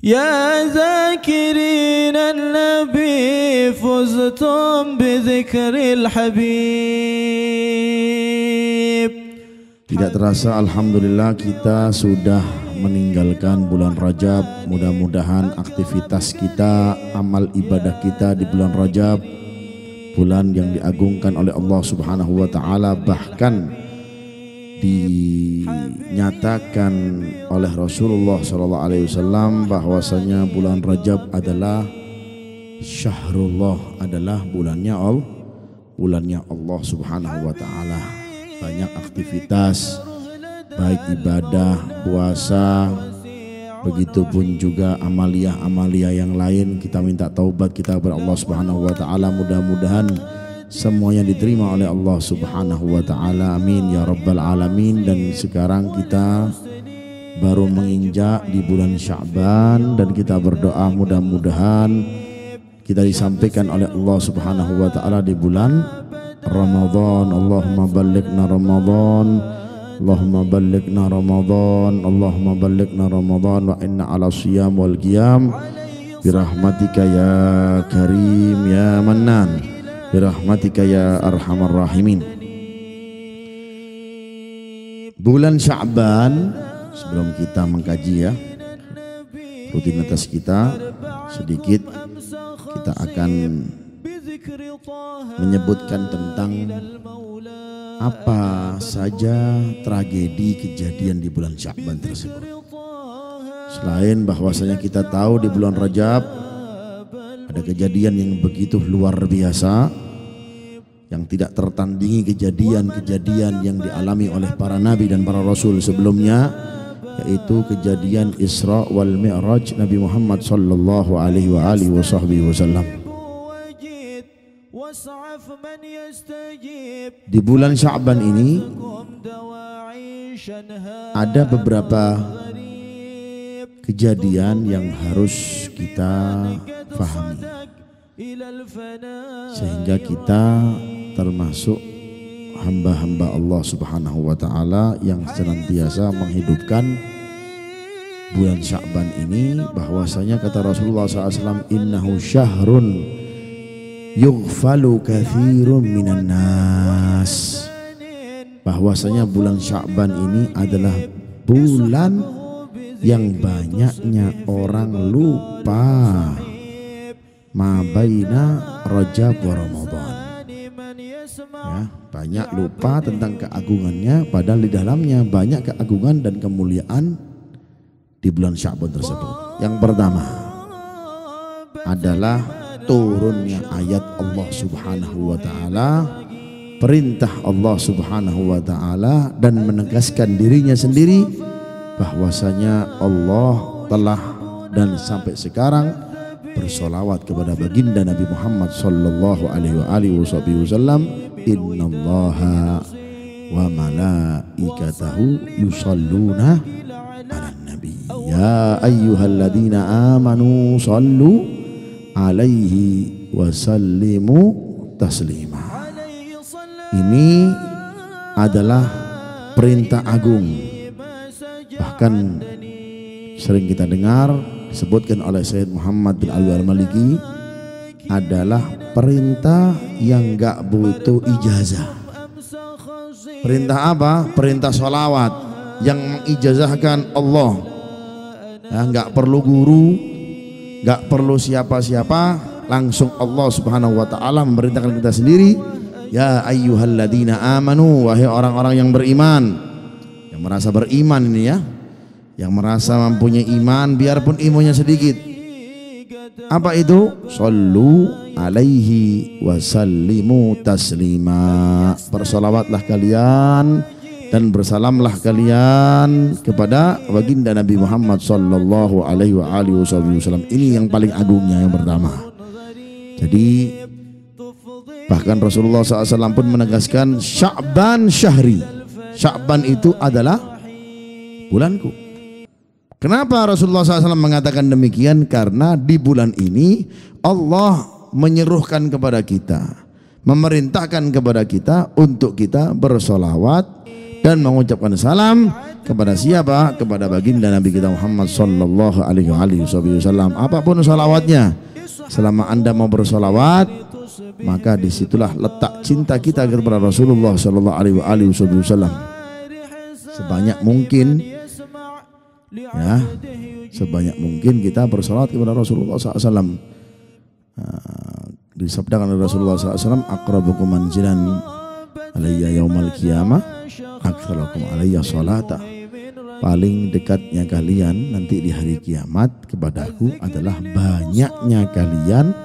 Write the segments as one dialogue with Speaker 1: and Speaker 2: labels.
Speaker 1: يا ذاكرين النبي فزتم بذكر الحبيب.
Speaker 2: Tidak terasa alhamdulillah kita sudah meninggalkan bulan Rajab. Mudah-mudahan aktivitas kita, amal ibadah kita di bulan Rajab, bulan yang diagungkan oleh Allah Subhanahu wa taala, bahkan dinyatakan oleh Rasulullah SAW bahwasanya bulan Rajab adalah syahrullah, adalah bulannya Allah Subhanahu wa taala. Banyak aktivitas baik ibadah, puasa, begitupun juga amalia-amalia yang lain. Kita minta taubat kita kepada Allah Subhanahu wa taala, mudah-mudahan semuanya diterima oleh Allah Subhanahu wa taala. Amin ya rabbal alamin. Dan sekarang kita baru menginjak di bulan Sya'ban dan kita berdoa mudah-mudahan kita disampaikan oleh Allah Subhanahu wa taala di bulan Ramadan. Allahumma ballighna Ramadan, Allahumma ballighna Ramadan, Allahumma ballighna Ramadan wa inna ala siyam wal qiyam birahmatika ya karim ya mannan birahmatika ya arhamar rahimin. Bulan Sya'ban, sebelum kita mengkaji ya rutinitas kita, sedikit kita akan menyebutkan tentang apa saja tragedi kejadian di bulan Sya'ban tersebut. Selain bahwasanya kita tahu di bulan Rajab ada kejadian yang begitu luar biasa, yang tidak tertandingi kejadian-kejadian yang dialami oleh para nabi dan para rasul sebelumnya, yaitu kejadian Isra wal Mi'raj Nabi Muhammad sallallahu alaihi wasallam. Di bulan Sya'ban ini ada beberapa kejadian yang harus kita fahami, sehingga kita termasuk hamba-hamba Allah Subhanahu wa taala yang senantiasa menghidupkan bulan Sya'ban ini. Bahwasanya kata Rasulullah SAW, innahu syahrun yughfalu katsirun minan nas, bahwasanya bulan Sya'ban ini adalah bulan yang banyaknya orang lupa ma baina Rajab wa Ramadan, ya, banyak lupa tentang keagungannya, padahal di dalamnya banyak keagungan dan kemuliaan di bulan Sya'ban tersebut. Yang pertama adalah turunnya ayat Allah Subhanahu wa taala, perintah Allah Subhanahu wa taala, dan menegaskan dirinya sendiri bahwasanya Allah telah dan sampai sekarang bersolawat kepada baginda Nabi Muhammad sallallahu alaihi wasallam, innallaha wa malaikatahu yusalluna 'alan nabi ya ayyuhalladzina amanu sallu alaihi wasallimu taslima. Ini adalah perintah agung, bahkan sering kita dengar disebutkan oleh Sayyid Muhammad bin Ali al-Maliki, adalah perintah yang gak butuh ijazah. Perintah apa? Perintah sholawat yang mengijazahkan Allah, ya, gak perlu guru, gak perlu siapa-siapa, langsung Allah Subhanahu wa ta'ala memerintahkan kita sendiri. Ya ayyuhalladzina amanu, wahai orang-orang yang beriman, yang merasa beriman ini ya, yang merasa mempunyai iman biarpun imannya sedikit. Apa itu? Sallu alaihi wasallimu taslima. Bersolawatlah kalian dan bersalamlah kalian kepada baginda Nabi Muhammad sallallahu alaihi wasallam. Ini yang paling agungnya, yang pertama. Jadi bahkan Rasulullah SAW pun menegaskan, Sya'ban syahri, Sya'ban itu adalah bulanku. Kenapa Rasulullah SAW mengatakan demikian? Karena di bulan ini Allah menyeruhkan kepada kita, memerintahkan kepada kita untuk kita bersolawat dan mengucapkan salam kepada siapa? Kepada baginda Nabi kita Muhammad sallallahu alaihi wasallam. Apapun salawatnya, selama Anda mau bersolawat, maka disitulah letak cinta kita kepada Rasulullah sallallahu alaihi wasallam. Sebanyak mungkin, ya, sebanyak mungkin kita bersolawat kepada Rasulullah SAW. Disabdakan oleh Rasulullah SAW, aqrabukum manzilan alayya yaumal qiyamah aktsarakum alayya salata. Paling dekatnya kalian nanti di hari kiamat kepadaku adalah banyaknya kalian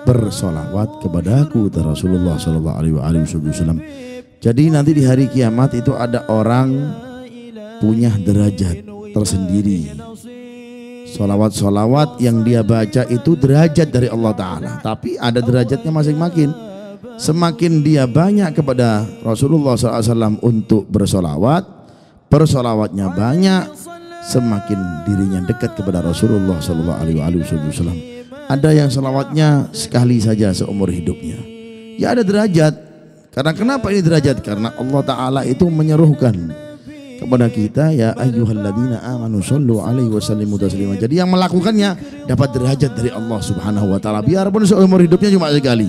Speaker 2: bersolawat kepadaku, kata Rasulullah sallallahu alaihi wasallam. Jadi nanti di hari kiamat itu ada orang punya derajat tersendiri. Solawat-solawat yang dia baca itu derajat dari Allah Ta'ala, tapi ada derajatnya masing-masing. Semakin dia banyak kepada Rasulullah SAW untuk bersolawat, bersolawatnya banyak, semakin dirinya dekat kepada Rasulullah SAW. Ada yang solawatnya sekali saja seumur hidupnya, ya ada derajat. Karena kenapa ini derajat? Karena Allah Ta'ala itu menyerukan kepada kita, ya ayyuhalladzina amanu shollu alaihi wasallimu taslima. Jadi yang melakukannya dapat derajat dari Allah Subhanahu wa taala, biarpun seumur hidupnya cuma sekali.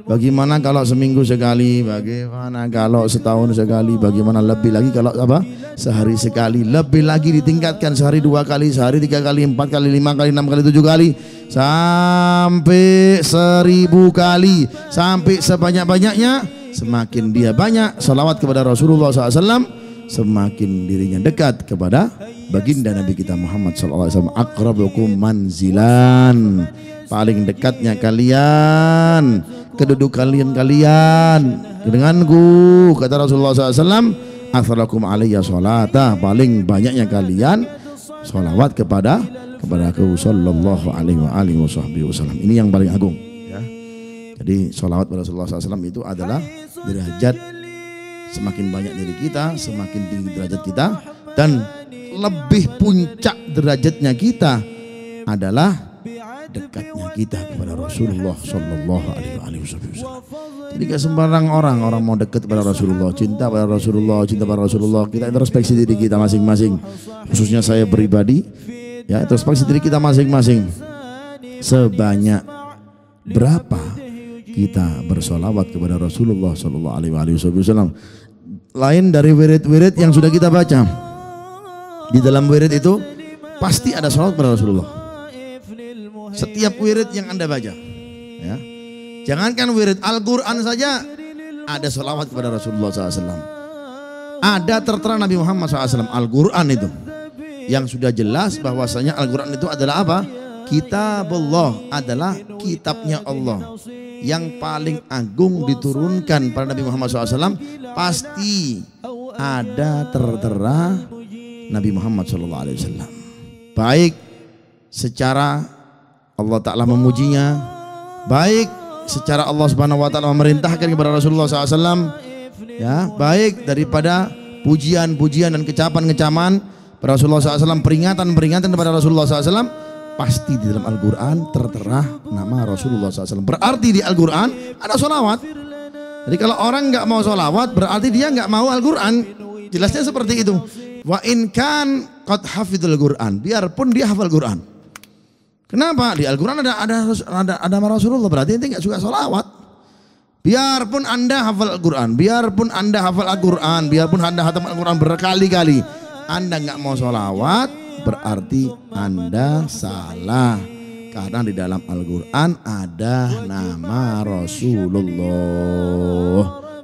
Speaker 2: Bagaimana kalau seminggu sekali? Bagaimana kalau setahun sekali? Bagaimana lebih lagi kalau apa? Sehari sekali? Lebih lagi ditingkatkan sehari 2 kali, sehari 3 kali, 4 kali, 5 kali, 6 kali, 7 kali, sampai 1000 kali, sampai sebanyak-banyaknya. Semakin dia banyak salawat kepada Rasulullah SAW, semakin dirinya dekat kepada baginda Nabi kita Muhammad SAW. Aqrabukum manzilan, paling dekatnya kalian, kedudukan kalian denganku, kata Rasulullah SAW. Aktsarakum alayya sholata, paling banyaknya kalian sholawat kepadaku sallallahu alaihi wasallam. Ini yang paling agung, ya. Jadi sholawat pada Rasulullah SAW itu adalah derajat. Semakin banyak dari kita, semakin tinggi derajat kita, dan lebih puncak derajatnya kita adalah dekatnya kita kepada Rasulullah sallallahu alaihi wasallam. Jadi gak sembarang orang mau dekat kepada Rasulullah, cinta pada Rasulullah, cinta pada Rasulullah. Kita introspeksi diri kita masing-masing, khususnya saya pribadi, ya, introspeksi diri kita masing-masing. Sebanyak berapa kita bersolawat kepada Rasulullah sallallahu alaihi wasallam? Lain dari wirid-wirid yang sudah kita baca. Di dalam wirid itu pasti ada salawat kepada Rasulullah. Setiap wirid yang Anda baca, ya. Jangankan wirid, Al-Quran saja ada salawat kepada Rasulullah SAW. Ada tertera Nabi Muhammad SAW. Al-Quran itu yang sudah jelas bahwasanya Al-Quran itu adalah apa? Kitabullah, adalah kitabnya Allah yang paling agung diturunkan pada Nabi Muhammad SAW. Pasti ada tertera Nabi Muhammad SAW, baik secara Allah Ta'ala memujinya, baik secara Allah Subhanahu wa Ta'ala memerintahkan kepada Rasulullah SAW, ya, baik daripada pujian-pujian dan kecapan-kecaman pada Rasulullah SAW, peringatan-peringatan kepada Rasulullah SAW. Pasti di dalam Al-Quran tertera nama Rasulullah SAW. Berarti di Al-Quran ada sholawat. Jadi kalau orang nggak mau sholawat, berarti dia nggak mau Al-Quran. Jelasnya seperti itu. Wa in kan qad hafidhul Quran, biarpun dia hafal Quran. Kenapa? Di Al-Quran ada nama Rasulullah, berarti ente nggak suka sholawat. Biarpun Anda hafal Al-Quran, biarpun Anda hafal Al-Quran, biarpun Anda hafal Al-Quran berkali-kali, Anda nggak mau sholawat, berarti Anda salah. Karena di dalam Al-Quran ada nama Rasulullah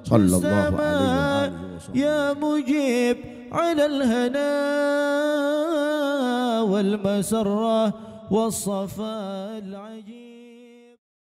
Speaker 2: sallallahu alaihi wasallam.
Speaker 1: Ya mujib 'ala al-hana wal masarrah was safa al-ajib.